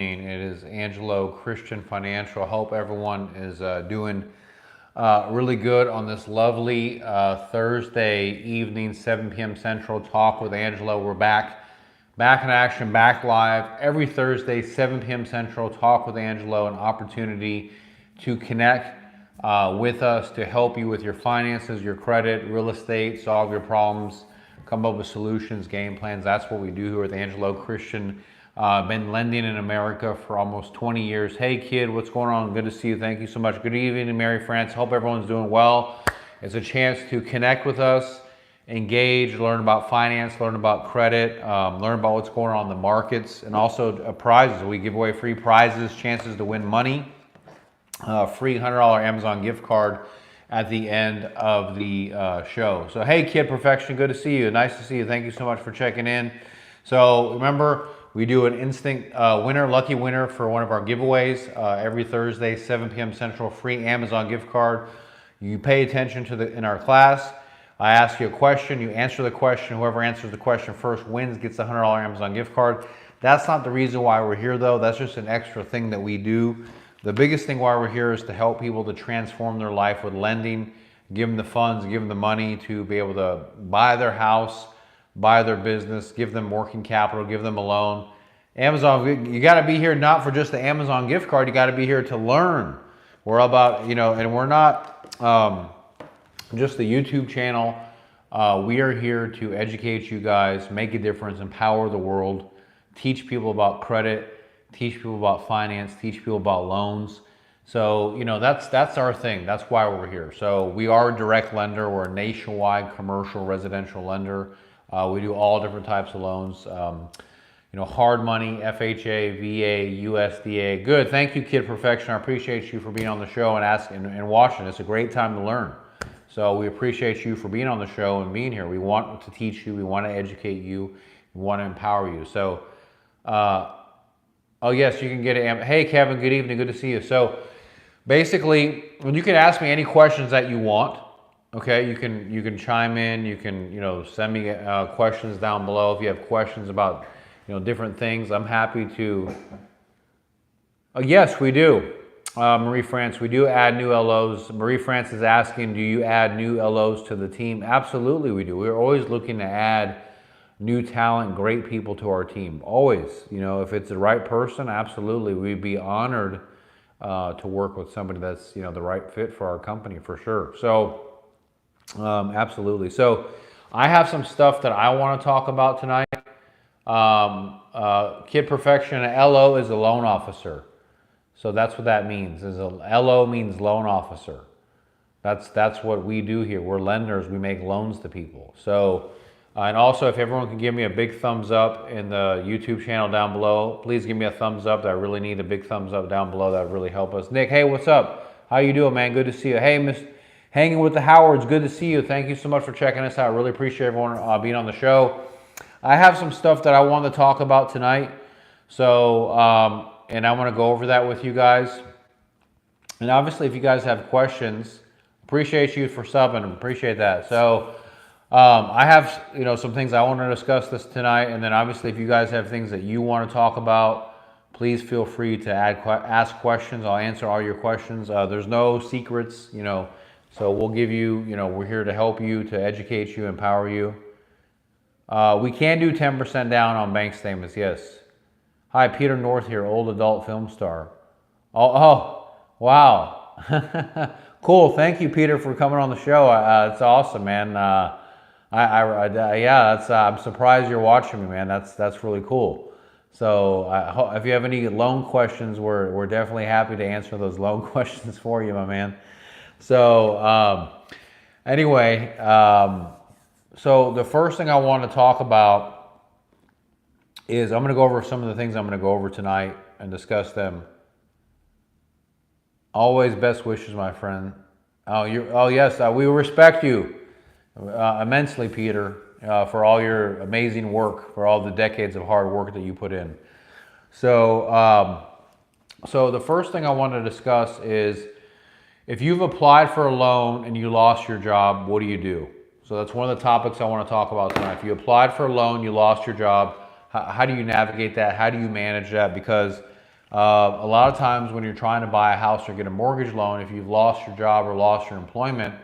It is Angelo Christian Financial. I hope everyone is doing really good on this lovely Thursday evening, 7 p.m. Central Talk with Angelo. We're back in action, back live every Thursday, 7 p.m. Central Talk with Angelo, an opportunity to connect with us to help you with your finances, your credit, real estate, solve your problems, come up with solutions, game plans. That's what we do here with Angelo Christian. Been lending in America for almost 20 years. Hey kid, what's going on? Good to see you. Thank you so much. Good evening, Mary France. Hope everyone's doing well. It's a chance to connect with us, engage, learn about finance, learn about credit, learn about what's going on in the markets, and also prizes. We give away free prizes, chances to win money, free $100 Amazon gift card at the end of the show. So hey kid perfection, good to see you. Nice to see you. Thank you so much for checking in. So remember, we do an instant lucky winner for one of our giveaways every Thursday, 7 p.m. Central, free Amazon gift card. You pay attention to in our class. I ask you a question, you answer the question. Whoever answers the question first wins, gets the $100 Amazon gift card. That's not the reason why we're here though. That's just an extra thing that we do. The biggest thing why we're here is to help people to transform their life with lending, give them the funds, give them the money to be able to buy their house, buy their business, give them working capital, give them a loan. Amazon, you got to be here not for just the Amazon gift card. You got to be here to learn. We're about, and we're not just the YouTube channel. We are here to educate you guys, make a difference, empower the world, teach people about credit, teach people about finance, teach people about loans. So, that's our thing. That's why we're here. So we are a direct lender. We're a nationwide commercial residential lender. We do all different types of loans, hard money, FHA, VA, USDA. Good. Thank you, Kid Perfection. I appreciate you for being on the show and asking and watching. It's a great time to learn. So we appreciate you for being on the show and being here. We want to teach you. We want to educate you. We want to empower you. So, oh yes, you can get it. Hey, Kevin. Good evening. Good to see you. So basically, you can ask me any questions that you want. Okay, you can chime in. You can send me questions down below if you have questions about different things. I'm happy to. Yes, we do. Marie France, we do add new LOs. Marie France is asking, do you add new LOs to the team? Absolutely, we do. We're always looking to add new talent, great people to our team. Always, if it's the right person, absolutely, we'd be honored to work with somebody that's the right fit for our company for sure. So. Absolutely. So I have some stuff that I want to talk about tonight. Kid Perfection, LO is a loan officer. So that's what that means. LO means loan officer. That's what we do here. We're lenders. We make loans to people. So, and also if everyone can give me a big thumbs up in the YouTube channel down below, please give me a thumbs up. I really need a big thumbs up down below. That would really help us. Nick, hey, what's up? How you doing, man? Good to see you. Hey, Miss Hanging with the Howards, good to see you. Thank you so much for checking us out. Really appreciate everyone being on the show. I have some stuff that I want to talk about tonight. So, and I want to go over that with you guys. And obviously, if you guys have questions, appreciate you for subbing. Appreciate that. So, I have some things I want to discuss this tonight. And then obviously, if you guys have things that you want to talk about, please feel free to ask questions. I'll answer all your questions. There's no secrets, So we'll give you, we're here to help you, to educate you, empower you. We can do 10% down on bank statements, yes. Hi, Peter North here, old adult film star. Oh wow. Cool, thank you, Peter, for coming on the show. It's awesome, man. I'm surprised you're watching me, man. That's really cool. So if you have any loan questions, we're definitely happy to answer those loan questions for you, my man. So anyway, so the first thing I want to talk about is I'm going to go over some of the things I'm going to go over tonight and discuss them. Always best wishes, my friend. Oh yes, we respect you immensely, Peter, for all your amazing work, for all the decades of hard work that you put in. So, so the first thing I want to discuss is, if you've applied for a loan and you lost your job, what do you do? So that's one of the topics I want to talk about tonight. If you applied for a loan, you lost your job, how do you navigate that? How do you manage that? Because A lot of times when you're trying to buy a house or get a mortgage loan, if you've lost your job or lost your employment,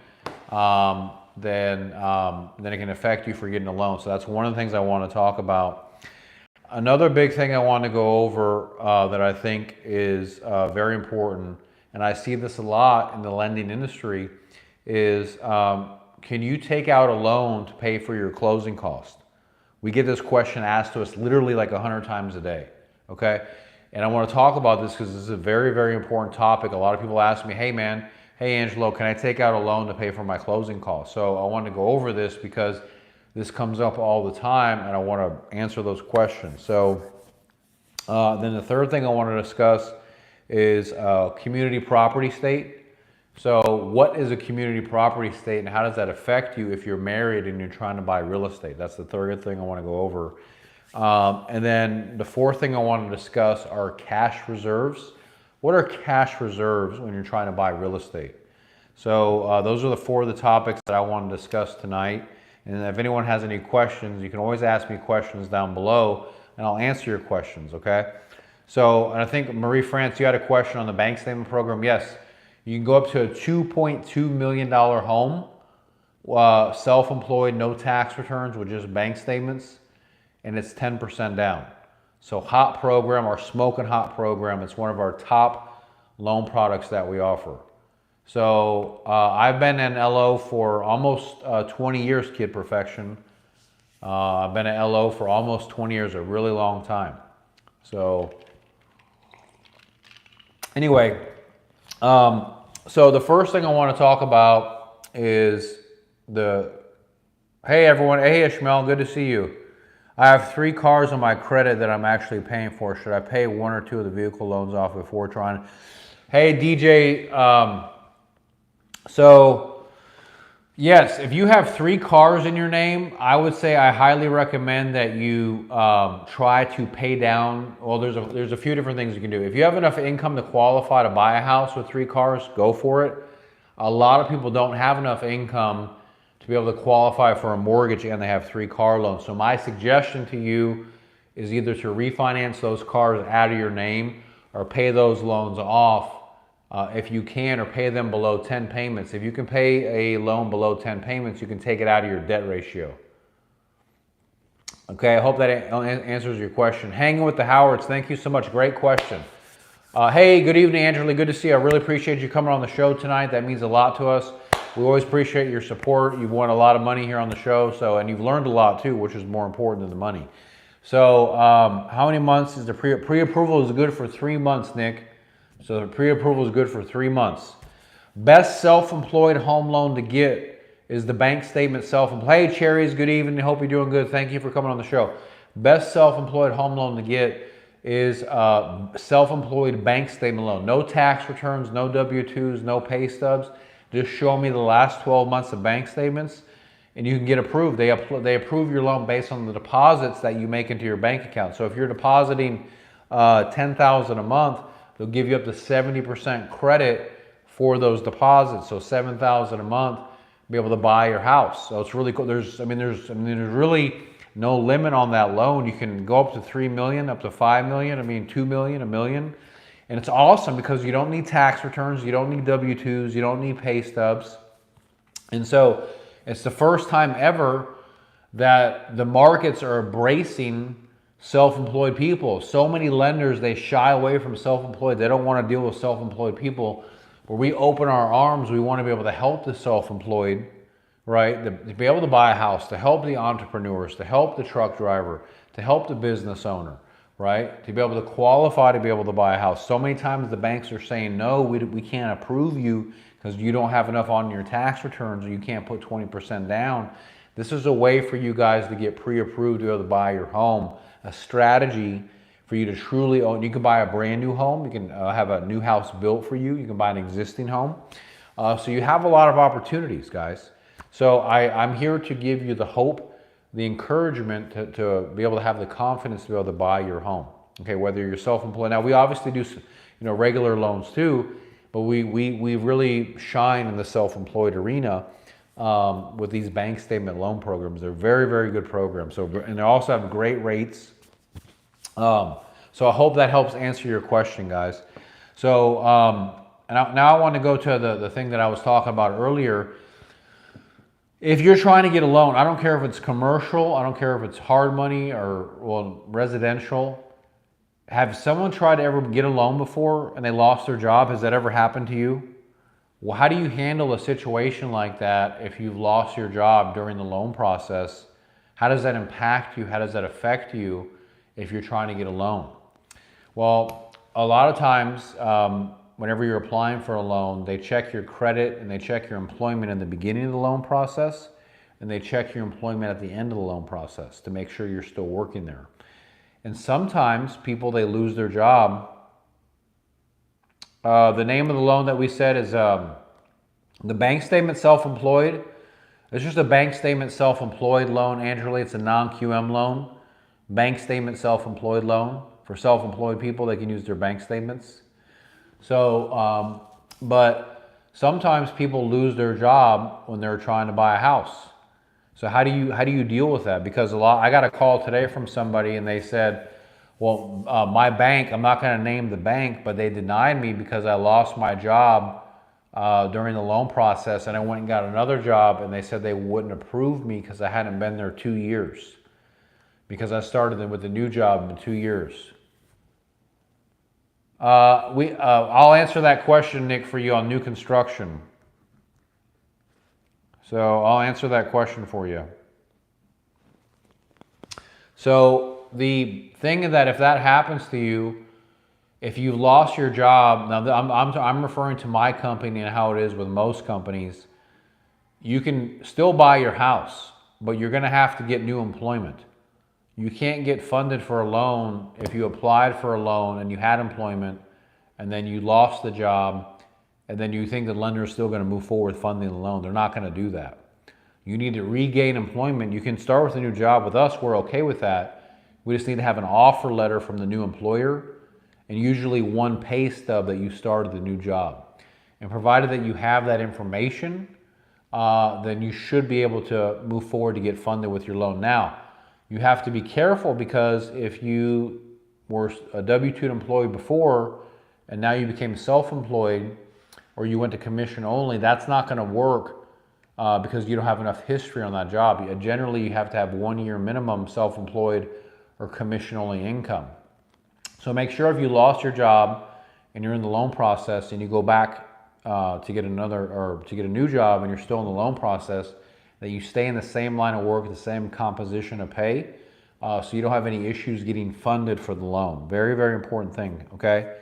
then it can affect you for getting a loan. So that's one of the things I want to talk about. Another big thing I want to go over that I think is very important, and I see this a lot in the lending industry, is can you take out a loan to pay for your closing cost? We get this question asked to us literally like 100 times a day, okay? And I want to talk about this because this is a very, very important topic. A lot of people ask me, hey Angelo, can I take out a loan to pay for my closing costs? So I want to go over this because this comes up all the time and I want to answer those questions. So then the third thing I want to discuss is community property state. So what is a community property state and how does that affect you if you're married and you're trying to buy real estate? That's the third thing I want to go over. And then the fourth thing I want to discuss are cash reserves. What are cash reserves when you're trying to buy real estate? So those are the four of the topics that I want to discuss tonight. And if anyone has any questions, you can always ask me questions down below and I'll answer your questions, okay? So, and I think Marie France, you had a question on the bank statement program. Yes. You can go up to a $2.2 million home, self-employed, no tax returns with just bank statements, and it's 10% down. So HOT program, our smoking hot program, it's one of our top loan products that we offer. So I've been in LO for almost 20 years, Kid Perfection. I've been at LO for almost 20 years, a really long time. So anyway, so the first thing I want to talk about is hey everyone, hey Ishmael, good to see you. I have 3 cars on my credit that I'm actually paying for. Should I pay 1 or 2 of the vehicle loans off before trying? Hey DJ, so yes, if you have 3 cars in your name, I would say I highly recommend that you try to pay down. Well, there's a few different things you can do. If you have enough income to qualify to buy a house with 3 cars, go for it. A lot of people don't have enough income to be able to qualify for a mortgage and they have 3 car loans. So my suggestion to you is either to refinance those cars out of your name or pay those loans off if you can, or pay them below 10 payments. If you can pay a loan below 10 payments, you can take it out of your debt ratio. Okay, I hope that answers your question. Hanging with the Howards, thank you so much. Great question. Hey, good evening, Angela. Good to see you. I really appreciate you coming on the show tonight. That means a lot to us. We always appreciate your support. You've won a lot of money here on the show, and you've learned a lot too, which is more important than the money. So how many months is the pre-approval? Is good for 3 months, Nick. So the pre-approval is good for 3 months. Best self-employed home loan to get is the bank statement self-employed. Hey, Cherries, good evening. Hope you're doing good. Thank you for coming on the show. Best self-employed home loan to get is self-employed bank statement loan. No tax returns, no W-2s, no pay stubs. Just show me the last 12 months of bank statements and you can get approved. They approve your loan based on the deposits that you make into your bank account. So if you're depositing $10,000 a month, they'll give you up to 70% credit for those deposits. So $7,000 a month, be able to buy your house. So it's really cool. There's really no limit on that loan. You can go up to 3 million, up to 5 million, 2 million, $1 million. And it's awesome because you don't need tax returns, you don't need W-2s, you don't need pay stubs. And so it's the first time ever that the markets are embracing self-employed people. So many lenders, they shy away from self-employed. They don't want to deal with self-employed people. Where we open our arms, we want to be able to help the self-employed, right? To be able to buy a house, to help the entrepreneurs, to help the truck driver, to help the business owner, right? To be able to qualify to be able to buy a house. So many times the banks are saying, no, we can't approve you because you don't have enough on your tax returns or you can't put 20% down. This is a way for you guys to get pre-approved to be able to buy your home. A strategy for you to truly own. You can buy a brand new home. You can have a new house built for you. You can buy an existing home. So you have a lot of opportunities, guys. So I'm here to give you the hope, the encouragement to be able to have the confidence to be able to buy your home. Okay, whether you're self-employed. Now we obviously do regular loans too, but we really shine in the self-employed arena with these bank statement loan programs. They're very, very good programs. So, and they also have great rates. So So I hope that helps answer your question, guys. So now I want to go to the thing that I was talking about earlier. If you're trying to get a loan, I don't care if it's commercial, I don't care if it's hard money or residential. Have someone tried to ever get a loan before and they lost their job? Has that ever happened to you? Well, how do you handle a situation like that if you've lost your job during the loan process? How does that impact you? How does that affect you if you're trying to get a loan? Well, a lot of times, whenever you're applying for a loan, they check your credit and they check your employment in the beginning of the loan process, and they check your employment at the end of the loan process to make sure you're still working there. And sometimes people, they lose their job. The name of the loan that we said is the bank statement self-employed. It's just a bank statement self-employed loan, Angelo. It's a non-QM loan. Bank statement self-employed loan. For self-employed people, they can use their bank statements. So, but sometimes people lose their job when they're trying to buy a house. So how do you deal with that? Because I got a call today from somebody and they said, well, my bank, I'm not going to name the bank, but they denied me because I lost my job during the loan process, and I went and got another job, and they said they wouldn't approve me because I hadn't been there 2 years, because I started with a new job in 2 years. I'll answer that question, Nick, for you on new construction. So I'll answer that question for you. So the thing that if that happens to you, if you've lost your job, now I'm referring to my company and how it is with most companies, you can still buy your house, but you're going to have to get new employment. You can't get funded for a loan if you applied for a loan and you had employment and then you lost the job and then you think the lender is still going to move forward funding the loan. They're not going to do that. You need to regain employment. You can start with a new job with us. We're okay with that. We just need to have an offer letter from the new employer and usually one pay stub that you started the new job. And provided that you have that information, then you should be able to move forward to get funded with your loan. Now, you have to be careful, because if you were a W-2 employee before and now you became self-employed, or you went to commission only, that's not going to work because you don't have enough history on that job. Generally, you have to have 1 year minimum self-employed or commission-only income. So make sure if you lost your job and you're in the loan process and you go back to get a new job and you're still in the loan process, that you stay in the same line of work, the same composition of pay, so you don't have any issues getting funded for the loan. Very, very important thing, okay?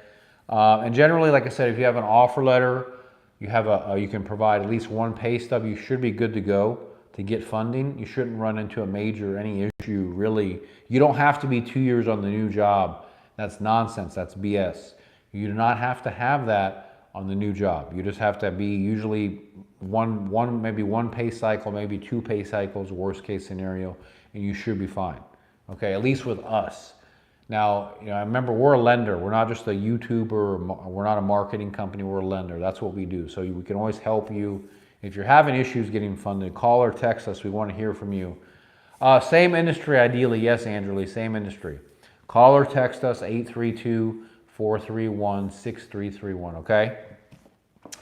And generally, like I said, if you have an offer letter, you can provide at least one pay stub, you should be good to go to get funding. You shouldn't run into any issue, really. You don't have to be 2 years on the new job. That's nonsense, that's BS. You do not have to have that on the new job. You just have to be usually maybe one pay cycle, maybe 2 pay cycles, worst case scenario, and you should be fine. Okay, at least with us. Now, remember, we're a lender. We're not just a YouTuber. We're not a marketing company. We're a lender. That's what we do. So we can always help you. If you're having issues getting funded, call or text us. We want to hear from you. Same industry, ideally. Yes, Angelo, same industry. Call or text us, 832-431-6331, okay?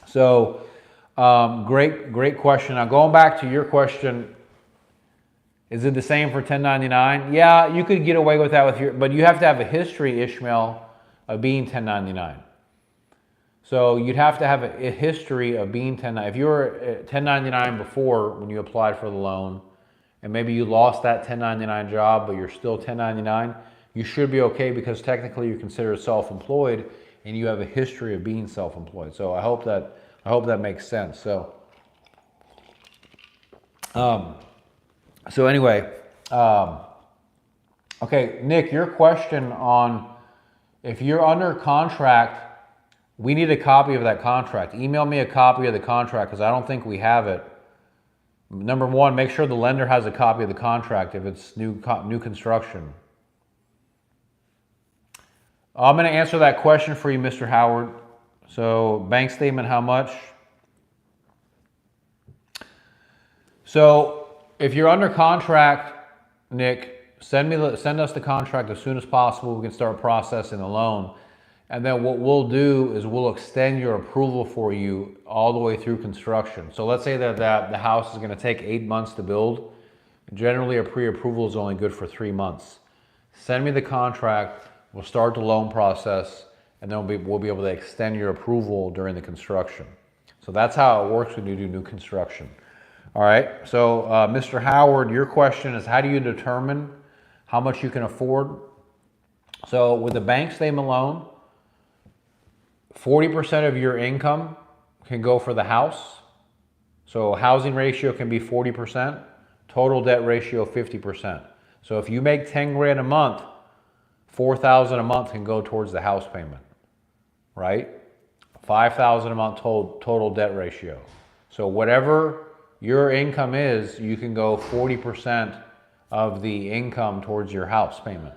So, great question. Now, going back to your question, is it the same for 1099? Yeah, you could get away with that but you have to have a history, Ishmael, of being 1099. So you'd have to have a history of being 1099. If you were 1099 before when you applied for the loan, and maybe you lost that 1099 job, but you're still 1099, you should be okay, because technically you're considered self-employed and you have a history of being self-employed. So I hope that makes sense. So, anyway, okay, Nick, your question on if you're under contract, we need a copy of that contract. Email me a copy of the contract, because I don't think we have it. Number one, make sure the lender has a copy of the contract if it's new construction. I'm going to answer that question for you, Mr. Howard. So, bank statement, how much? So, if you're under contract, Nick, send us the contract as soon as possible. We can start processing the loan. And then what we'll do is we'll extend your approval for you all the way through construction. So let's say that the house is going to take 8 months to build. Generally, a pre-approval is only good for 3 months. Send me the contract. We'll start the loan process, and then we'll be able to extend your approval during the construction. So that's how it works when you do new construction. All right. So Mr. Howard, your question is, how do you determine how much you can afford? So with the bank statement loan, 40% of your income can go for the house. So housing ratio can be 40%, total debt ratio 50%. So if you make 10 grand a month, 4,000 a month can go towards the house payment, right? 5,000 a month total debt ratio. So whatever your income is, you can go 40% of the income towards your house payment.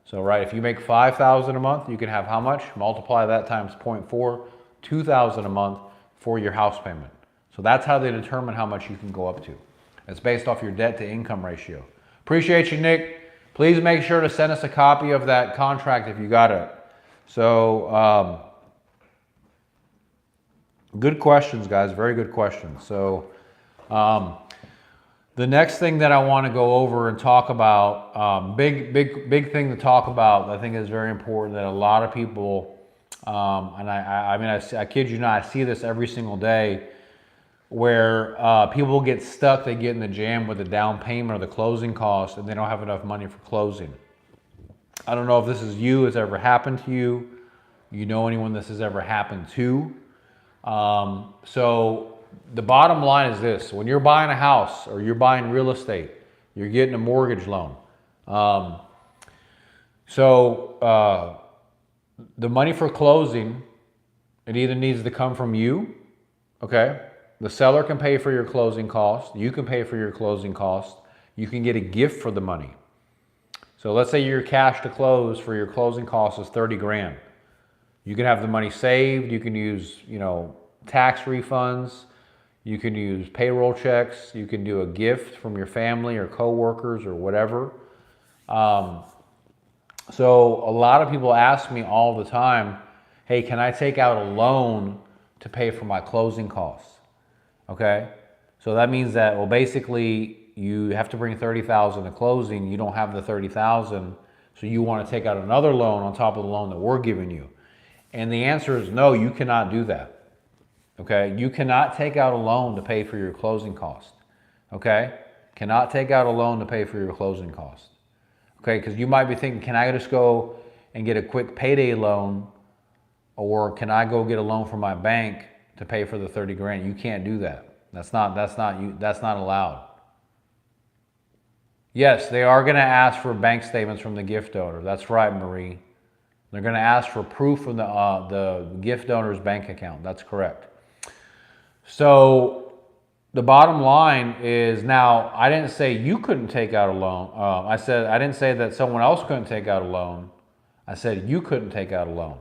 So, right, if you make 5,000 a month, you can have how much? Multiply that times 0.4, 2,000 a month for your house payment. So that's how they determine how much you can go up to. It's based off your debt to income ratio. Appreciate you, Nick. Please make sure to send us a copy of that contract if you got it. So, good questions, guys. Very good questions. So, the next thing that I want to go over and talk about, big thing to talk about, I think is very important that a lot of people, and I kid you not, I see this every single day, where people get stuck, they get in the jam with the down payment or the closing costs, and they don't have enough money for closing. I don't know if this is you, has ever happened to you. You know anyone this has ever happened to. So the bottom line is this: when you're buying a house or you're buying real estate, you're getting a mortgage loan. The money for closing, it either needs to come from you, okay? The seller can pay for your closing costs. You can pay for your closing costs. You can get a gift for the money. So let's say your cash to close for your closing costs is 30 grand. You can have the money saved. You can use, tax refunds. You can use payroll checks. You can do a gift from your family or coworkers or whatever. So a lot of people ask me all the time, hey, can I take out a loan to pay for my closing costs? Okay. So that means that, well, basically you have to bring 30,000 to closing. You don't have the 30,000. So you want to take out another loan on top of the loan that we're giving you. And the answer is no, you cannot do that. Okay, you cannot take out a loan to pay for your closing cost. Okay, cannot take out a loan to pay for your closing cost. Okay, because you might be thinking, can I just go and get a quick payday loan, or can I go get a loan from my bank to pay for the 30 grand? You can't do that. That's not allowed. Yes, they are going to ask for bank statements from the gift donor. That's right, Marie. They're going to ask for proof from the gift donor's bank account. That's correct. So the bottom line is, now, I didn't say you couldn't take out a loan. I didn't say that someone else couldn't take out a loan. I said you couldn't take out a loan.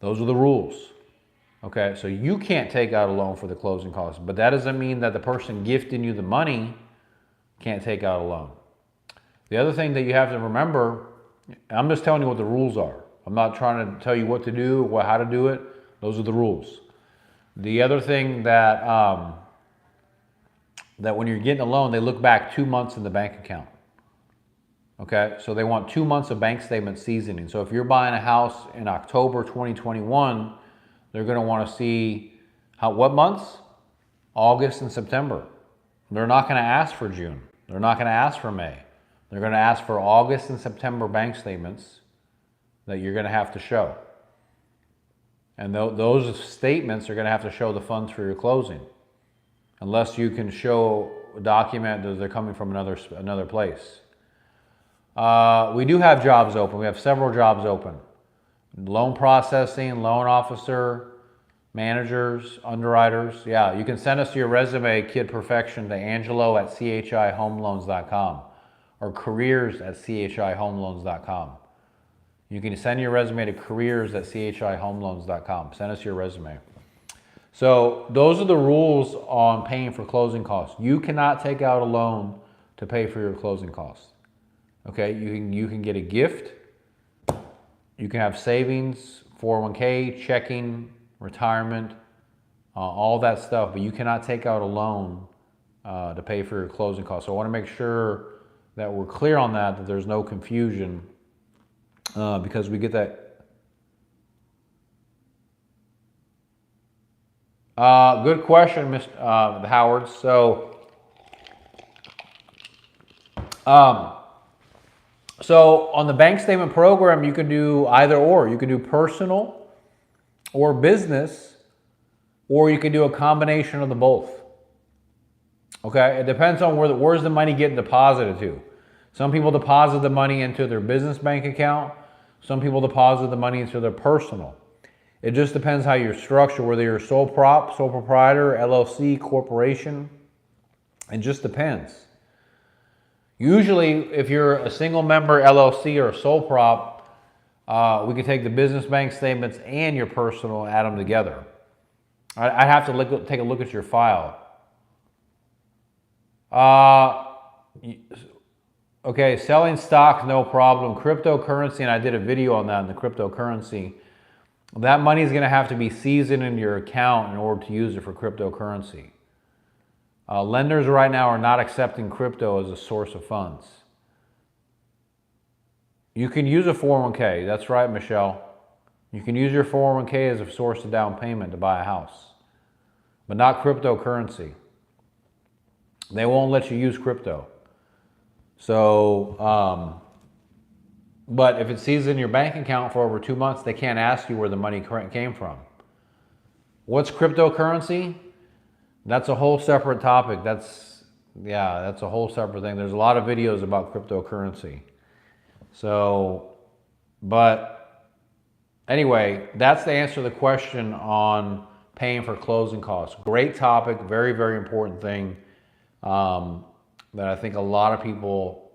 Those are the rules. Okay, so you can't take out a loan for the closing costs, but that doesn't mean that the person gifting you the money can't take out a loan. The other thing that you have to remember, I'm just telling you what the rules are. I'm not trying to tell you what to do or how to do it. Those are the rules. The other thing that that when you're getting a loan, they look back 2 months in the bank account. Okay, so they want 2 months of bank statement seasoning. So if you're buying a house in October 2021, they're going to want to see what months? August and September. They're not going to ask for June. They're not going to ask for May. They're going to ask for August and September bank statements that you're going to have to show. And those statements are going to have to show the funds for your closing, unless you can show a document that they're coming from another place. We do have jobs open. We have several jobs open. Loan processing, loan officer, managers, underwriters. Yeah, you can send us your resume, Kid Perfection, to angelo@chihomeloans.com or careers@chihomeloans.com. You can send your resume to careers@chihomeloans.com. Send us your resume. So those are the rules on paying for closing costs. You cannot take out a loan to pay for your closing costs. Okay, you can get a gift. You can have savings, 401k, checking, retirement, all that stuff, but you cannot take out a loan to pay for your closing costs. So I want to make sure that we're clear on that there's no confusion, because we get that. Good question, Mr. Howard. So on the bank statement program, you can do either or. You can do personal or business, or you can do a combination of the both. Okay, it depends on where's the money getting deposited to. Some people deposit the money into their business bank account. Some people deposit the money into their personal. It just depends how you're structured, whether you're sole proprietor, LLC, corporation. It just depends. Usually, if you're a single member LLC or a sole prop, we can take the business bank statements and your personal and add them together. I'd have to take a look at your file. Okay, selling stock, no problem. Cryptocurrency, and I did a video on that in the cryptocurrency. That money is going to have to be seasoned in your account in order to use it for cryptocurrency. Lenders right now are not accepting crypto as a source of funds. You can use a 401k. That's right, Michelle. You can use your 401k as a source of down payment to buy a house, but not cryptocurrency. They won't let you use crypto. So, but if it sees in your bank account for over 2 months, they can't ask you where the money came from. What's cryptocurrency? That's a whole separate topic. That's a whole separate thing. There's a lot of videos about cryptocurrency. So, but anyway, that's the answer to the question on paying for closing costs. Great topic, very, very important thing that I think a lot of people,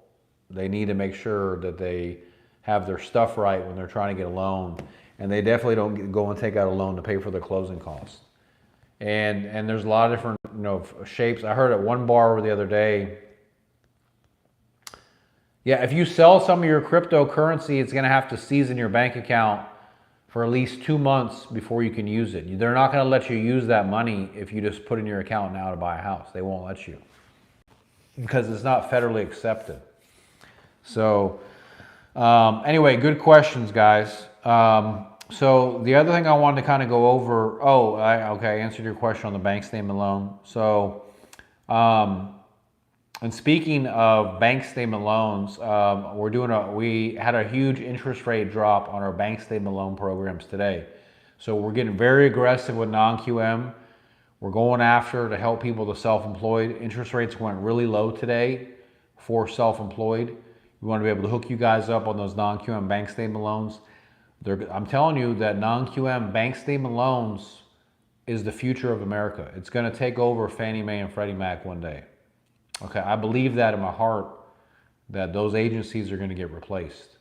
they need to make sure that they have their stuff right when they're trying to get a loan. And they definitely don't go and take out a loan to pay for their closing costs. And there's a lot of different shapes. I heard at one bar the other day, yeah, if you sell some of your cryptocurrency, it's going to have to seize in your bank account for at least 2 months before you can use it. They're not going to let you use that money if you just put in your account now to buy a house. They won't let you because it's not federally accepted. So anyway, good questions, guys. So the other thing I wanted to kind of go over, I answered your question on the bank statement loan. So, and speaking of bank statement loans, we had a huge interest rate drop on our bank statement loan programs today. So we're getting very aggressive with non-QM. We're going after to help people to self-employed. Interest rates went really low today for self-employed. We want to be able to hook you guys up on those non-QM bank statement loans. I'm telling you that non-QM bank statement loans is the future of America. It's going to take over Fannie Mae and Freddie Mac one day. Okay, I believe that in my heart, that those agencies are going to get replaced.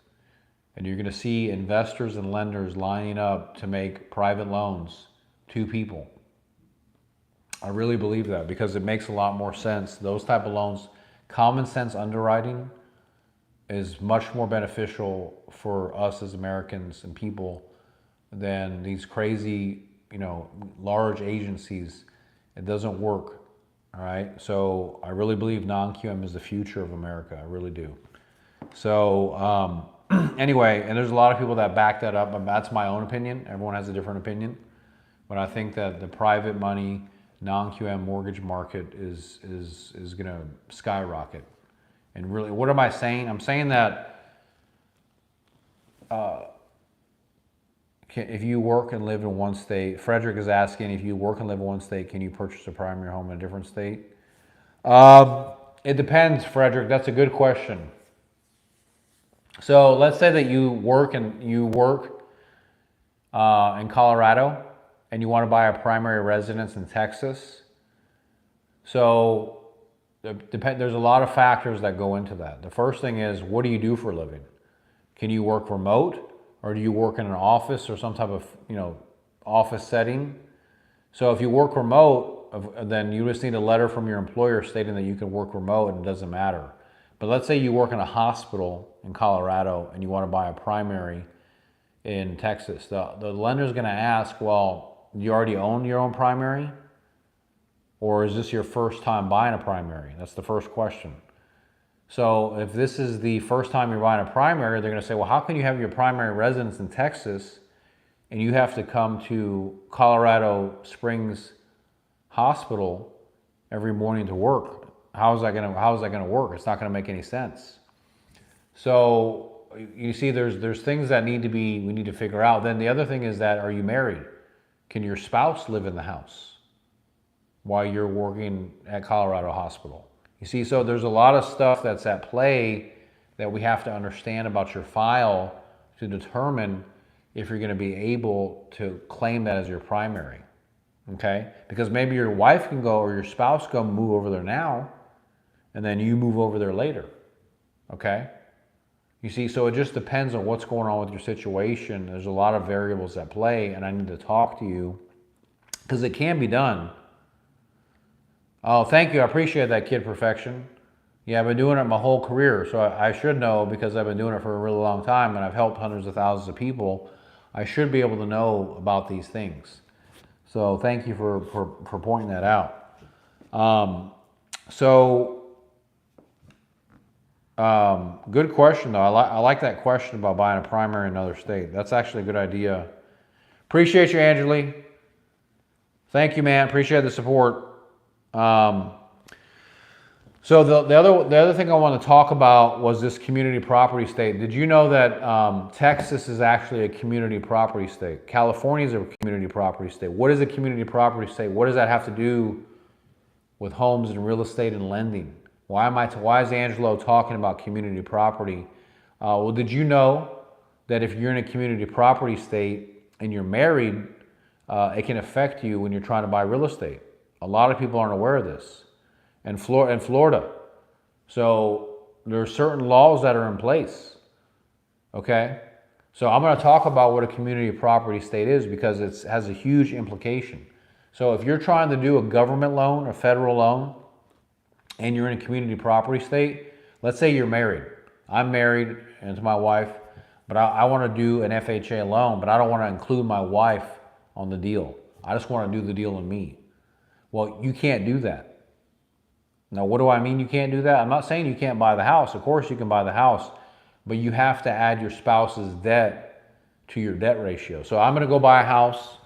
And you're going to see investors and lenders lining up to make private loans to people. I really believe that because it makes a lot more sense. Those type of loans, common sense underwriting is much more beneficial for us as Americans and people than these crazy, large agencies. It doesn't work, all right? So I really believe non-QM is the future of America. I really do. So anyway, and there's a lot of people that back that up, but that's my own opinion. Everyone has a different opinion. But I think that the private money, non-QM mortgage market is going to skyrocket. And really, what am I saying? I'm saying that if you work and live in one state, Frederick is asking, if you work and live in one state, can you purchase a primary home in a different state? It depends, Frederick. That's a good question. So let's say that you work in Colorado and you want to buy a primary residence in Texas. So there's a lot of factors that go into that. The first thing is, what do you do for a living? Can you work remote, or do you work in an office or some type of office setting? So if you work remote, then you just need a letter from your employer stating that you can work remote, and it doesn't matter. But let's say you work in a hospital in Colorado and you want to buy a primary in Texas. The lender's going to ask, well, do you already own your own primary? Or is this your first time buying a primary? That's the first question. So if this is the first time you're buying a primary, they're going to say, well, how can you have your primary residence in Texas and you have to come to Colorado Springs Hospital every morning to work? How is that going to work? It's not going to make any sense. So you see, there's things that we need to figure out. Then the other thing is that, are you married? Can your spouse live in the house while you're working at Colorado Hospital? You see, so there's a lot of stuff that's at play that we have to understand about your file to determine if you're going to be able to claim that as your primary, okay? Because maybe your wife can go or your spouse can move over there now, and then you move over there later, okay? You see, so it just depends on what's going on with your situation. There's a lot of variables at play, and I need to talk to you because it can be done. Oh, thank you. I appreciate that, Kid Perfection. Yeah, I've been doing it my whole career, so I should know because I've been doing it for a really long time and I've helped hundreds of thousands of people. I should be able to know about these things. So thank you for pointing that out. Good question, though. I like that question about buying a primary in another state. That's actually a good idea. Appreciate you, Angeli. Thank you, man. Appreciate the support. So the other thing I want to talk about was this community property state. Did you know that Texas is actually a community property state? California is a community property state. What is a community property state? What does that have to do with homes and real estate and lending? Why is Angelo talking about community property? Well, did you know that if you're in a community property state and you're married, it can affect you when you're trying to buy real estate? A lot of people aren't aware of this. And Florida. So there are certain laws that are in place. Okay? So I'm going to talk about what a community property state is because it has a huge implication. So if you're trying to do a government loan, a federal loan, and you're in a community property state, let's say you're married. I'm married and to my wife, but I want to do an FHA loan, but I don't want to include my wife on the deal. I just want to do the deal on me. Well, you can't do that. Now, what do I mean you can't do that? I'm not saying you can't buy the house. Of course you can buy the house, but you have to add your spouse's debt to your debt ratio. So I'm going to go buy a house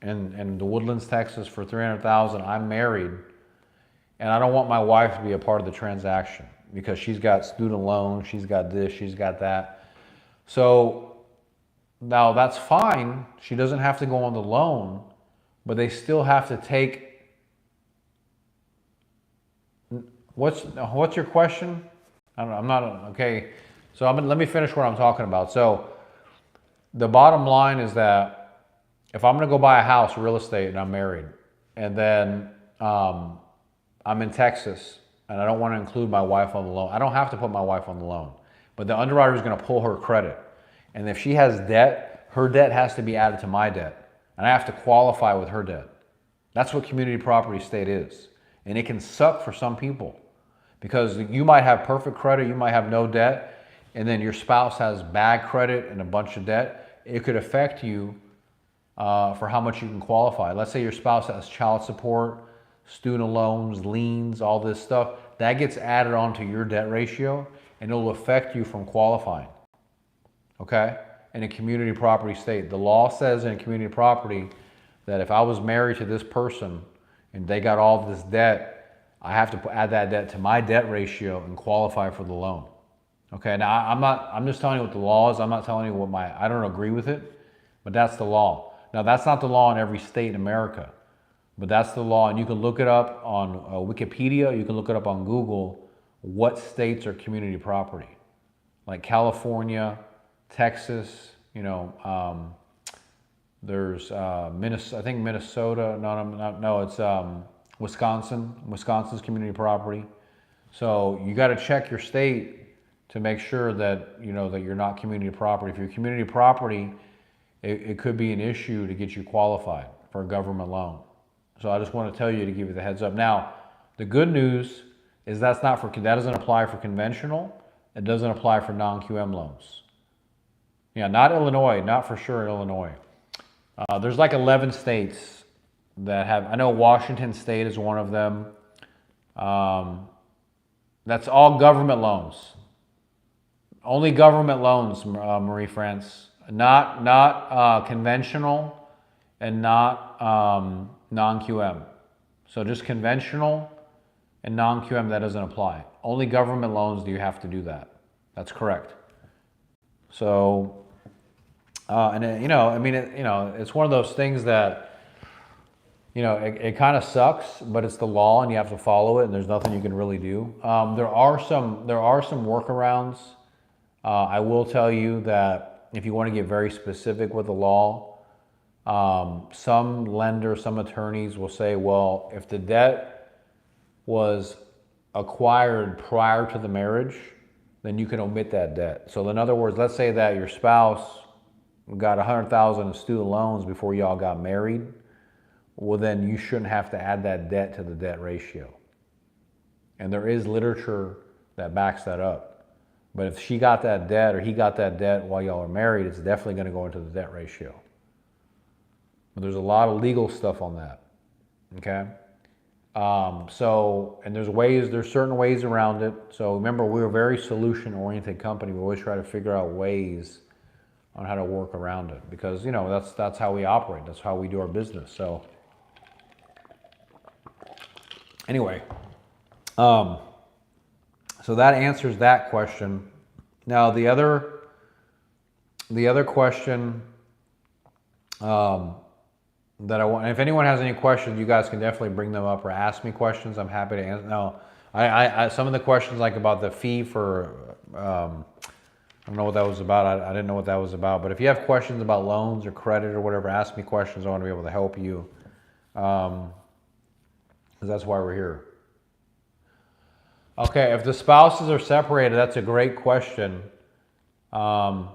in the Woodlands, Texas for $300,000. I'm married, and I don't want my wife to be a part of the transaction because she's got student loans, she's got this, she's got that. So now that's fine. She doesn't have to go on the loan, but they still have to take. What's your question? I'm not okay. So let me finish what I'm talking about. So the bottom line is that if I'm going to go buy a house, real estate, and I'm married, and then I'm in Texas and I don't want to include my wife on the loan, I don't have to put my wife on the loan, but the underwriter is going to pull her credit, and if she has debt, her debt has to be added to my debt, and I have to qualify with her debt. That's what community property state is, and it can suck for some people. Because you might have perfect credit, you might have no debt, and then your spouse has bad credit and a bunch of debt. It could affect you for how much you can qualify. Let's say your spouse has child support, student loans, liens, all this stuff. That gets added onto your debt ratio, and it'll affect you from qualifying. Okay? In a community property state. The law says in community property that if I was married to this person and they got all this debt, I have to add that debt to my debt ratio and qualify for the loan. Okay, now I'm just telling you what the law is. I'm not telling you I don't agree with it, but that's the law. Now that's not the law in every state in America, but that's the law, and you can look it up on Wikipedia, you can look it up on Google, what states are community property. Like California, Texas, there's I think Minnesota, it's Wisconsin. Wisconsin's community property. So you got to check your state to make sure that that you're not community property. If you're community property, it could be an issue to get you qualified for a government loan. So I just want to tell you to give you the heads up. Now, the good news is that doesn't apply for conventional. It doesn't apply for non-QM loans. Yeah, not Illinois, not for sure Illinois. There's like 11 states that have, I know Washington State is one of them. That's all government loans. Only government loans, Marie France. Not conventional and not non-QM. So just conventional and non-QM, that doesn't apply. Only government loans do you have to do that. That's correct. So, it's one of those things that, it kind of sucks, but it's the law and you have to follow it, and there's nothing you can really do. There are some workarounds. I will tell you that if you want to get very specific with the law, some lenders, some attorneys will say, well, if the debt was acquired prior to the marriage, then you can omit that debt. So in other words, let's say that your spouse got $100,000 in student loans before y'all got married. Well, then you shouldn't have to add that debt to the debt ratio. And there is literature that backs that up. But if she got that debt or he got that debt while y'all are married, it's definitely going to go into the debt ratio. But there's a lot of legal stuff on that. Okay? And there's certain ways around it. So remember, we're a very solution-oriented company. We always try to figure out ways on how to work around it, because that's how we operate. That's how we do our business. So anyway, so that answers that question. Now the other question that I want, and if anyone has any questions, you guys can definitely bring them up or ask me questions. I'm happy to answer. Now, I some of the questions, like about the fee for, I don't know what that was about. I didn't know what that was about. But if you have questions about loans or credit or whatever, ask me questions. I want to be able to help you, because that's why we're here. Okay, if the spouses are separated, that's a great question. That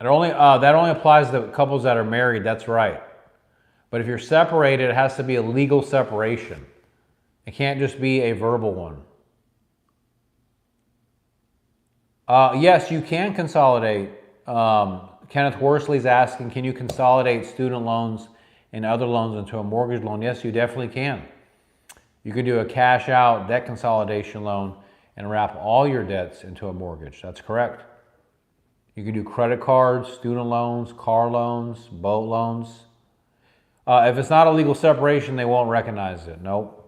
only applies to couples that are married. That's right. But if you're separated, it has to be a legal separation. It can't just be a verbal one. Yes, you can consolidate. Kenneth Worsley's asking, can you consolidate student loans and other loans into a mortgage loan? Yes, you definitely can. You can do a cash out debt consolidation loan and wrap all your debts into a mortgage. That's correct. You can do credit cards, student loans, car loans, boat loans. If it's not a legal separation, they won't recognize it. Nope.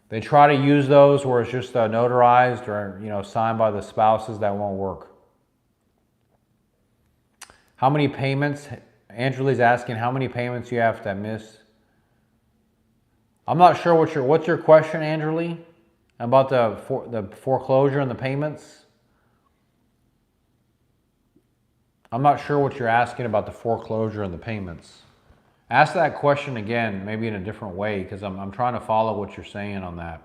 They try to use those where it's just notarized or signed by the spouses. That won't work. How many payments? Angela's asking how many payments you have to miss. I'm not sure what's your question, Angela, about the foreclosure and the payments. I'm not sure what you're asking about the foreclosure and the payments. Ask that question again, maybe in a different way, because I'm trying to follow what you're saying on that.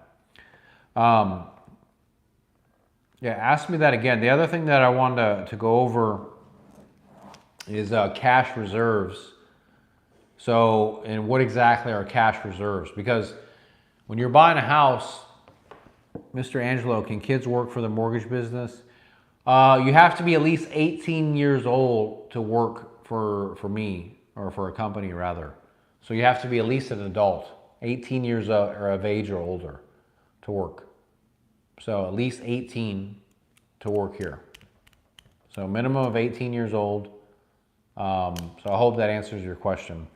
Yeah, ask me that again. The other thing that I wanted to go over is cash reserves. So, and what exactly are cash reserves? Because when you're buying a house, Mr. Angelo, can kids work for the mortgage business? You have to be at least 18 years old to work for me, or for a company rather. So you have to be at least an adult, 18 years of age or older to work. So at least 18 to work here. So minimum of 18 years old. So I hope that answers your question.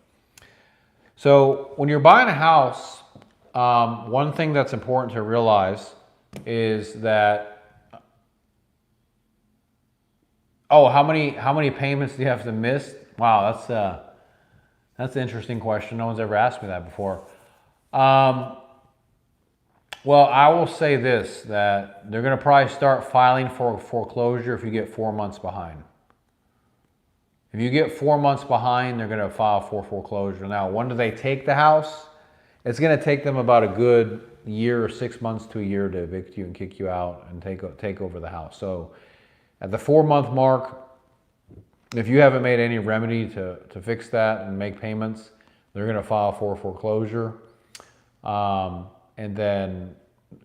So when you're buying a house, one thing that's important to realize is that, how many payments do you have to miss? Wow, that's an interesting question. No one's ever asked me that before. Well, I will say this, that they're going to probably start filing for foreclosure if you get 4 months behind. If you get 4 months behind, they're going to file for foreclosure. Now, when do they take the house? It's going to take them about a good year or 6 months to a year to evict you and kick you out and take over the house. So at the 4 month mark, if you haven't made any remedy to fix that and make payments, they're going to file for foreclosure. And then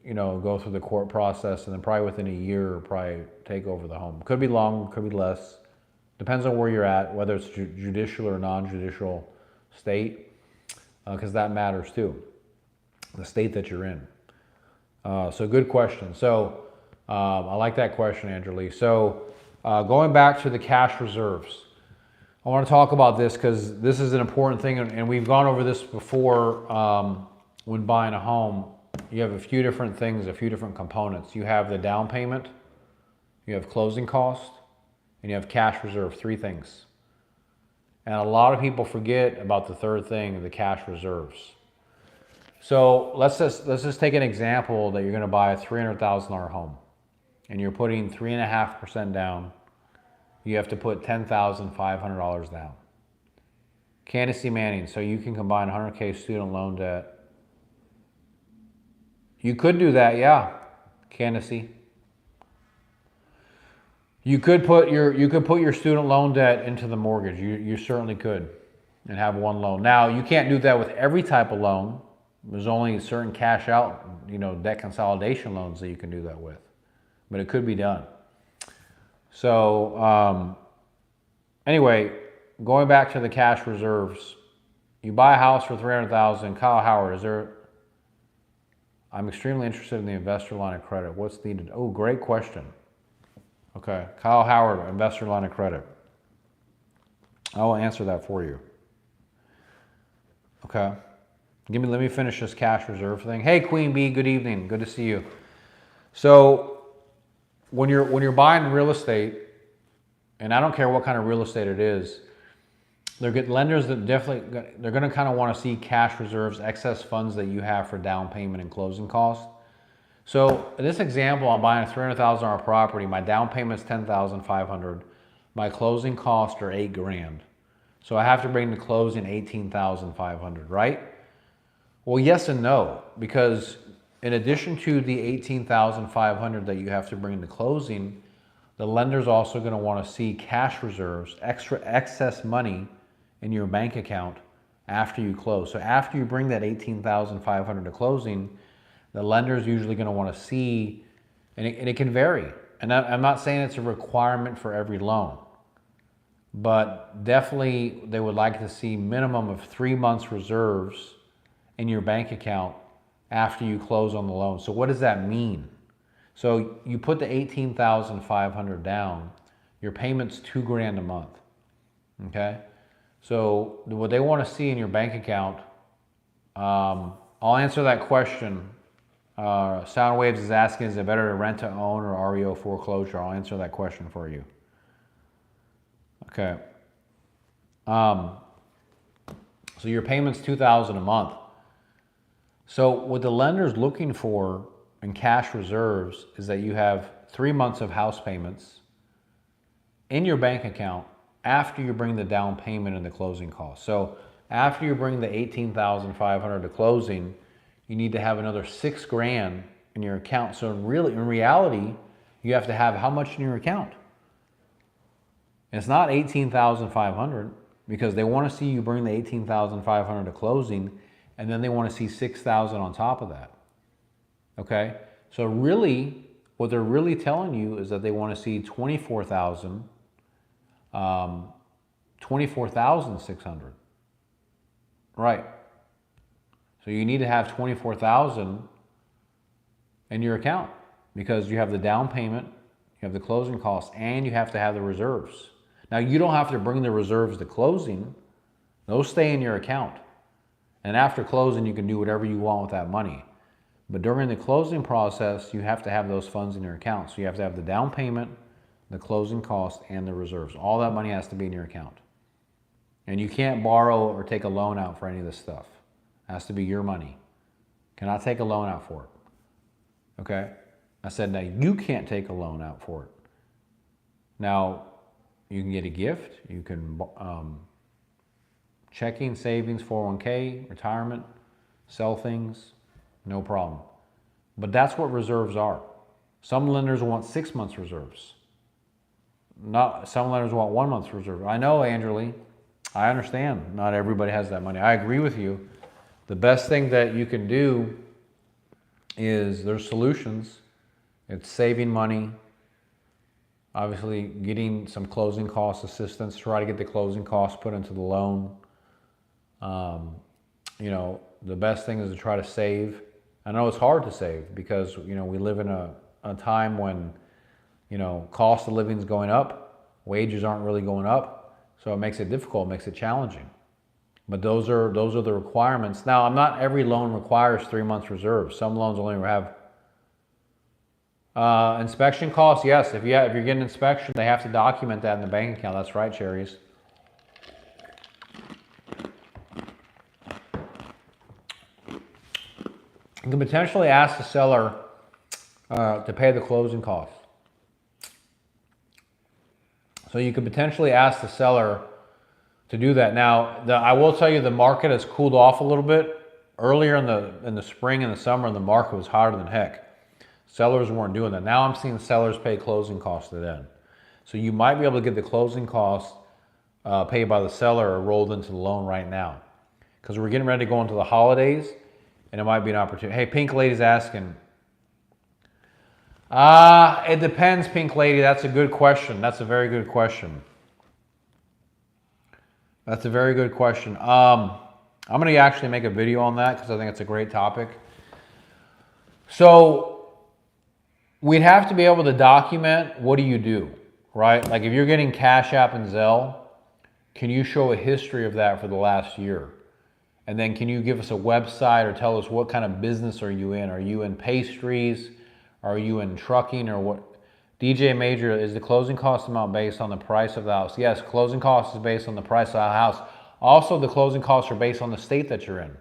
go through the court process, and then probably within a year, probably take over the home. Could be long, could be less. Depends on where you're at, whether it's judicial or non-judicial state, because that matters too, the state that you're in. So good question. So I like that question, Angelo. So going back to the cash reserves, I want to talk about this because this is an important thing, and we've gone over this before when buying a home. You have a few different things, a few different components. You have the down payment, you have closing cost, and you have cash reserve, three things. And a lot of people forget about the third thing, the cash reserves. So let's just take an example that you're going to buy a $300,000 home, and you're putting 3.5% down. You have to put $10,500 down. Candace Manning, so you can combine 100K student loan debt. You could do that, yeah, Candace. You could put your student loan debt into the mortgage. You certainly could, and have one loan. Now you can't do that with every type of loan. There's only certain cash out, debt consolidation loans that you can do that with, but it could be done. So anyway, going back to the cash reserves, you buy a house for $300,000. Kyle Howard, I'm extremely interested in the investor line of credit. What's needed? Oh, great question. Okay, Kyle Howard, investor line of credit. I will answer that for you. Okay, let me finish this cash reserve thing. Hey, Queen Bee, good evening. Good to see you. So when you're buying real estate, and I don't care what kind of real estate it is, lenders that they're going to kind of want to see cash reserves, excess funds that you have for down payment and closing costs. So in this example, I'm buying a $300,000 property. My down payment is $10,500. My closing costs are $8,000. So I have to bring the closing $18,500, right? Well, yes and no, because in addition to the $18,500 that you have to bring to closing, the lender's also going to want to see cash reserves, excess money in your bank account after you close. So after you bring that $18,500 to closing, the lender's usually going to want to see, and it can vary. And I'm not saying it's a requirement for every loan, but definitely they would like to see minimum of 3 months reserves in your bank account after you close on the loan. So what does that mean? So you put the $18,500 down, your payment's $2,000 a month, okay? So what they want to see in your bank account, I'll answer that question. Sound Waves is asking, is it better to rent to own or REO foreclosure? I'll answer that question for you. Okay. So your payment's $2,000 a month. So what the lender's looking for in cash reserves is that you have 3 months of house payments in your bank account after you bring the down payment and the closing costs. So after you bring the $18,500 to closing, you need to have another $6,000 in your account. So in reality, you have to have how much in your account? And it's not $18,500 because they want to see you bring the $18,500 to closing, and then they want to see $6,000 on top of that. Okay? So really, what they're really telling you is that they want to see $24,600. Right. So you need to have $24,000 in your account because you have the down payment, you have the closing costs, and you have to have the reserves. Now, you don't have to bring the reserves to closing. Those stay in your account. And after closing, you can do whatever you want with that money. But during the closing process, you have to have those funds in your account. So you have to have the down payment, the closing cost, and the reserves. All that money has to be in your account. And you can't borrow or take a loan out for any of this stuff. It has to be your money. Cannot take a loan out for it. Okay? I said, now you can't take a loan out for it. Now, you can get a gift. You can checking, savings, 401k, retirement, sell things, no problem. But that's what reserves are. Some lenders want 6 months reserves. Some lenders want 1 month's reserve. I know, Angelo. I understand. Not everybody has that money. I agree with you. The best thing that you can do is there's solutions. It's saving money, obviously getting some closing cost assistance, try to get the closing costs put into the loan. You know, the best thing is to try to save. I know it's hard to save because, you know, we live in a time when, you know, cost of living is going up, wages aren't really going up, so it makes it difficult, it makes it challenging. But those are the requirements. Now, not every loan requires 3 months reserve. Some loans only have inspection costs. Yes, if you're getting inspection, they have to document that in the bank account. That's right, Cherries. You can potentially ask the seller to pay the closing costs. So you could potentially ask the seller to do that. Now, I will tell you the market has cooled off a little bit. Earlier in the spring and the summer, the market was hotter than heck. Sellers weren't doing that. Now I'm seeing sellers pay closing costs to them. So you might be able to get the closing costs paid by the seller rolled into the loan right now. Because we're getting ready to go into the holidays, and it might be an opportunity. Hey, Pink Lady's asking. It depends, Pink Lady. That's a good question. That's a very good question. That's a very good question. I'm going to actually make a video on that because I think it's a great topic. So we'd have to be able to document what do you do, right? Like if you're getting Cash App and Zelle, can you show a history of that for the last year? And then can you give us a website or tell us what kind of business are you in? Are you in pastries? Are you in trucking or what? DJ Major, is the closing cost amount based on the price of the house? Yes, closing cost is based on the price of the house. Also, the closing costs are based on the state that you're in.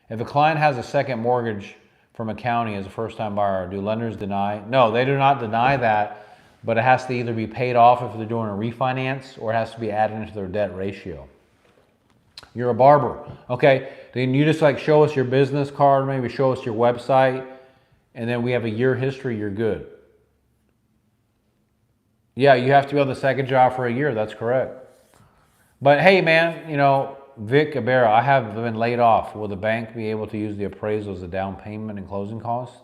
If a client has a second mortgage from a county as a first-time buyer, do lenders deny? No, they do not deny that, but it has to either be paid off if they're doing a refinance or it has to be added into their debt ratio. You're a barber. Okay, then you just like show us your business card, maybe show us your website, and then we have a year history, you're good. Yeah, you have to be on the second job for a year. That's correct. But hey, man, you know, Vic Ibarra, I have been laid off. Will the bank be able to use the appraisal as a down payment and closing cost?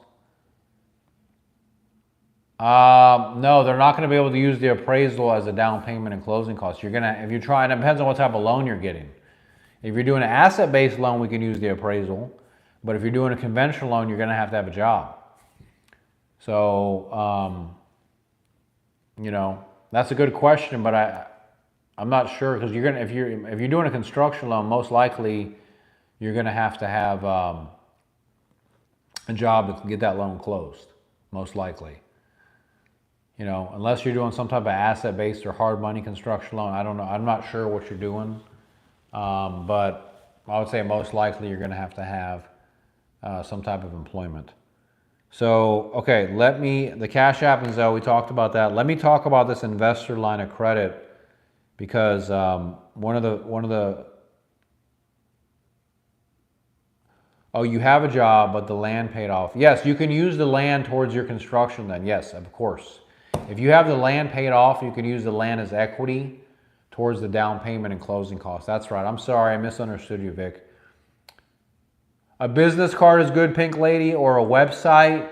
No, they're not going to be able to use the appraisal as a down payment and closing cost. You're gonna, if you're trying, it depends on what type of loan you're getting. If you're doing an asset-based loan, we can use the appraisal. But if you're doing a conventional loan, you're going to have a job. So, you know, that's a good question, but I'm not sure because if you're doing a construction loan, most likely you're going to have a job to get that loan closed, most likely. You know, unless you're doing some type of asset-based or hard money construction loan, I don't know. I'm not sure what you're doing, but I would say most likely you're going to have some type of employment. So, okay, the Cash App and Zelle, we talked about that. Let me talk about this investor line of credit because one of the, oh, you have a job, but the land paid off. Yes, you can use the land towards your construction then. Yes, of course. If you have the land paid off, you can use the land as equity towards the down payment and closing costs. That's right. I'm sorry, I misunderstood you, Vic. A business card is good, Pink Lady, or a website,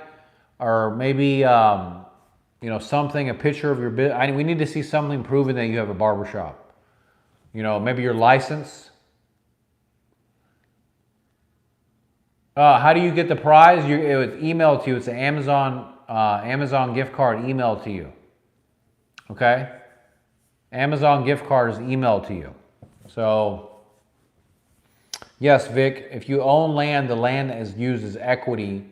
or maybe you know, something, a picture of your business. We need to see something proving that you have a barbershop. You know, maybe your license. How do you get the prize? It was emailed to you. It's an Amazon gift card emailed to you. Okay? Amazon gift card is emailed to you. So, yes, Vic, if you own land, the land is used as equity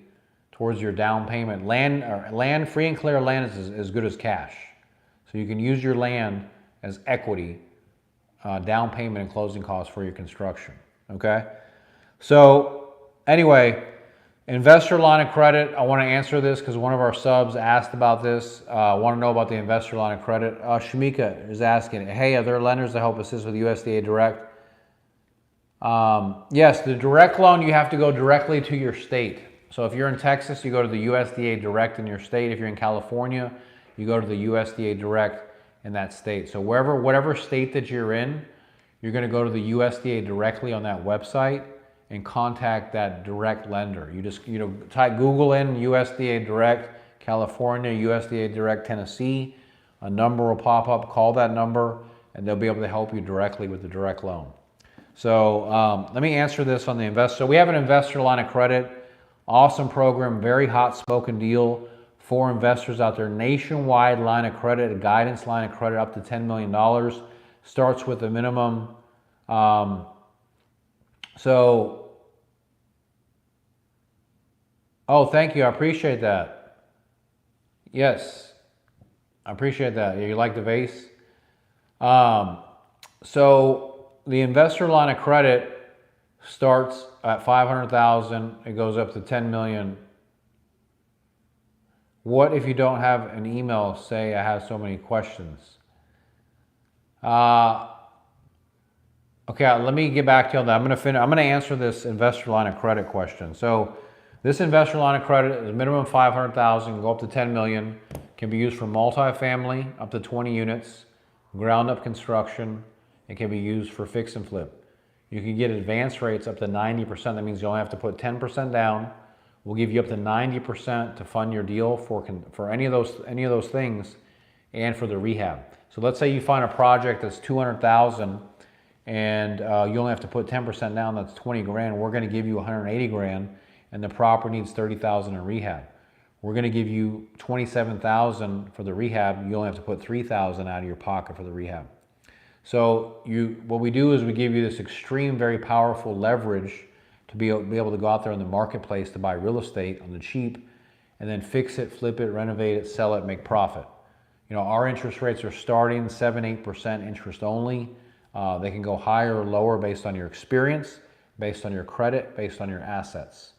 towards your down payment. Land, free and clear land is as good as cash. So you can use your land as equity, down payment and closing costs for your construction. Okay? So anyway, investor line of credit, I want to answer this because one of our subs asked about this. I want to know about the investor line of credit. Shamika is asking, hey, are there lenders that help assist with USDA Direct? Yes, the direct loan, you have to go directly to your state. So if you're in Texas, you go to the USDA Direct in your state. If you're in California, you go to the USDA Direct in that state. So whatever state that you're in, you're going to go to the USDA directly on that website and contact that direct lender. You just, type Google in USDA Direct California, USDA Direct Tennessee. A number will pop up. Call that number, and they'll be able to help you directly with the direct loan. So let me answer this on the investor. So we have an investor line of credit. Awesome program, very hot smoking deal for investors out there. Nationwide line of credit, a guidance line of credit up to $10 million. Starts with a minimum. Oh, thank you. I appreciate that. Yes, I appreciate that. You like the vase? So the investor line of credit starts at $500,000. It goes up to $10 million. What if you don't have an email? Say I have so many questions. Okay, let me get back to you on that. I'm going to answer this investor line of credit question. So this investor line of credit is minimum $500,000, go up to $10 million. Can be used for multifamily, up to 20 units, ground up construction. It can be used for fix and flip. You can get advance rates up to 90%. That means you only have to put 10% down. We'll give you up to 90% to fund your deal for any of those things, and for the rehab. So let's say you find a project that's $200,000 and you only have to put 10% down. That's 20 grand. We're going to give you 180 grand, and the property needs 30,000 in rehab. We're going to give you 27,000 for the rehab. You only have to put 3,000 out of your pocket for the rehab. So what we do is we give you this extreme, very powerful leverage to be able to go out there in the marketplace to buy real estate on the cheap, and then fix it, flip it, renovate it, sell it, make profit. Our interest rates are starting 7-8% interest only. They can go higher or lower based on your experience, based on your credit, based on your assets.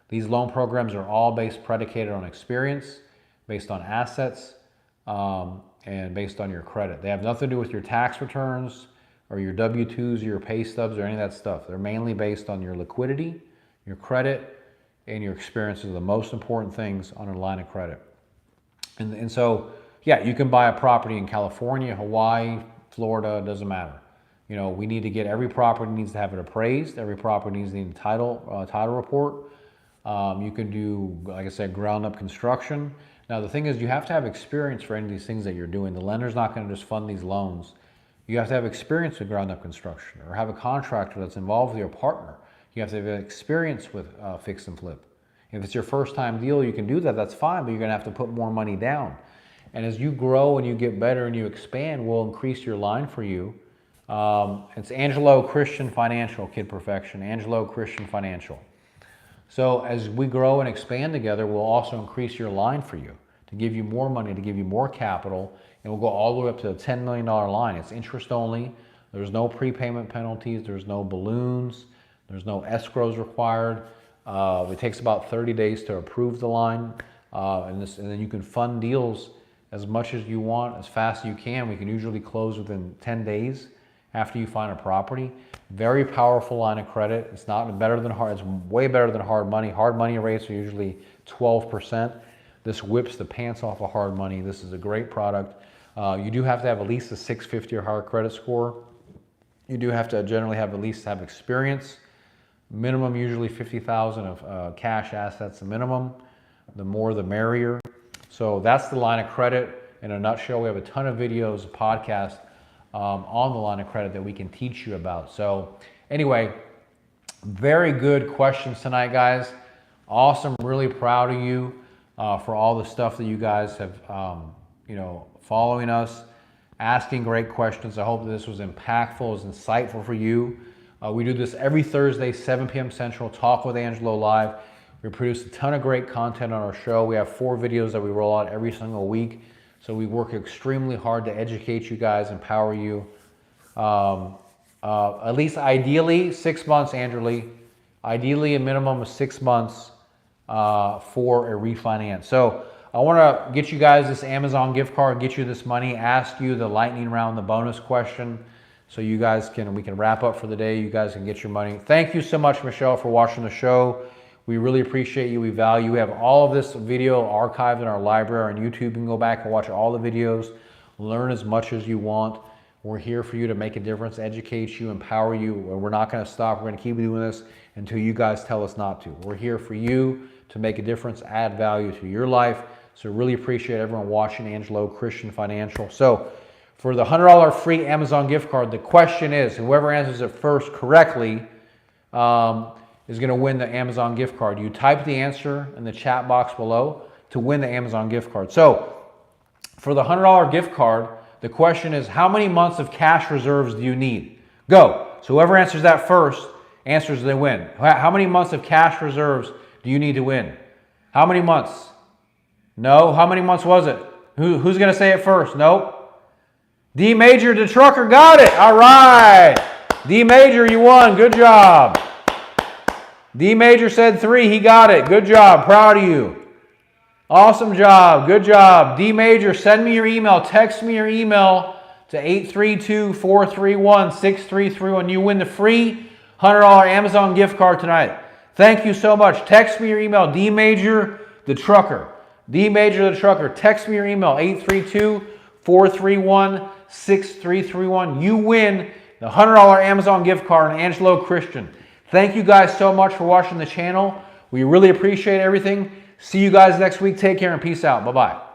These loan programs are all predicated on experience, based on assets, and based on your credit. They have nothing to do with your tax returns or your W-2s or your pay stubs or any of that stuff. They're mainly based on your liquidity, your credit, and your experience are the most important things on a line of credit. And so, yeah, you can buy a property in California, Hawaii, Florida, doesn't matter. We need to get, every property needs to have it appraised. Every property needs the title report. You can do, like I said, ground up construction. Now, the thing is, you have to have experience for any of these things that you're doing. The lender's not going to just fund these loans. You have to have experience with ground up construction, or have a contractor that's involved with your partner. You have to have experience with fix and flip. If it's your first time deal, you can do that, that's fine, but you're going to have to put more money down. And as you grow and you get better and you expand, we'll increase your line for you. It's Angelo Christian Financial, Kid Perfection, Angelo Christian Financial. So as we grow and expand together, we'll also increase your line for you to give you more money, to give you more capital, and we'll go all the way up to a $10 million line. It's interest only. There's no prepayment penalties. There's no balloons. There's no escrows required. It takes about 30 days to approve the line, and then you can fund deals as much as you want, as fast as you can. We can usually close within 10 days after you find a property. Very powerful line of credit. It's not better than hard. It's way better than hard money. Hard money rates are usually 12%. This whips the pants off of hard money. This is a great product. You do have to have at least a 650 or higher credit score. You do have to generally have at least have experience. Minimum usually 50,000 of cash assets, a minimum. The more the merrier. So that's the line of credit in a nutshell. We have a ton of videos, a podcast on the line of credit that we can teach you about. So anyway, very good questions tonight, guys. Awesome. Really proud of you for all the stuff that you guys have, following us, asking great questions. I hope that this was impactful, was insightful for you. We do this every Thursday, 7 p.m. Central, Talk with Angelo Live. We produce a ton of great content on our show. We have 4 videos that we roll out every single week. So we work extremely hard to educate you guys, empower you. At least ideally 6 months, Andrew. Ideally a minimum of 6 months for a refinance. So I want to get you guys this Amazon gift card, get you this money, ask you the lightning round, the bonus question, so you guys we can wrap up for the day. You guys can get your money. Thank you so much, Michelle, for watching the show. We really appreciate you. We value. We have all of this video archived in our library on YouTube. You can go back and watch all the videos, learn as much as you want. We're here for you to make a difference, educate you, empower you. We're not going to stop. We're going to keep doing this until you guys tell us not to. We're here for you to make a difference, add value to your life. So really appreciate everyone watching Angelo Christian Financial. So for the $100 free Amazon gift card, the question is, whoever answers it first correctly is going to win the Amazon gift card. You type the answer in the chat box below to win the Amazon gift card. So for the $100 gift card, the question is, how many months of cash reserves do you need? Go. So whoever answers that first answers, they win. How many months of cash reserves do you need to win? How many months? No. How many months was it? Who's going to say it first? Nope. D Major, the trucker, got it. All right. D Major, you won. Good job. D Major said 3. He got it. Good job. Proud of you. Awesome job. Good job. D Major, send me your email. Text me your email to 832-431-6331. You win the free $100 Amazon gift card tonight. Thank you so much. Text me your email. D Major, the trucker. D Major, the trucker. Text me your email. 832-431-6331. You win the $100 Amazon gift card and Angelo Christian. Thank you guys so much for watching the channel. We really appreciate everything. See you guys next week. Take care and peace out. Bye-bye.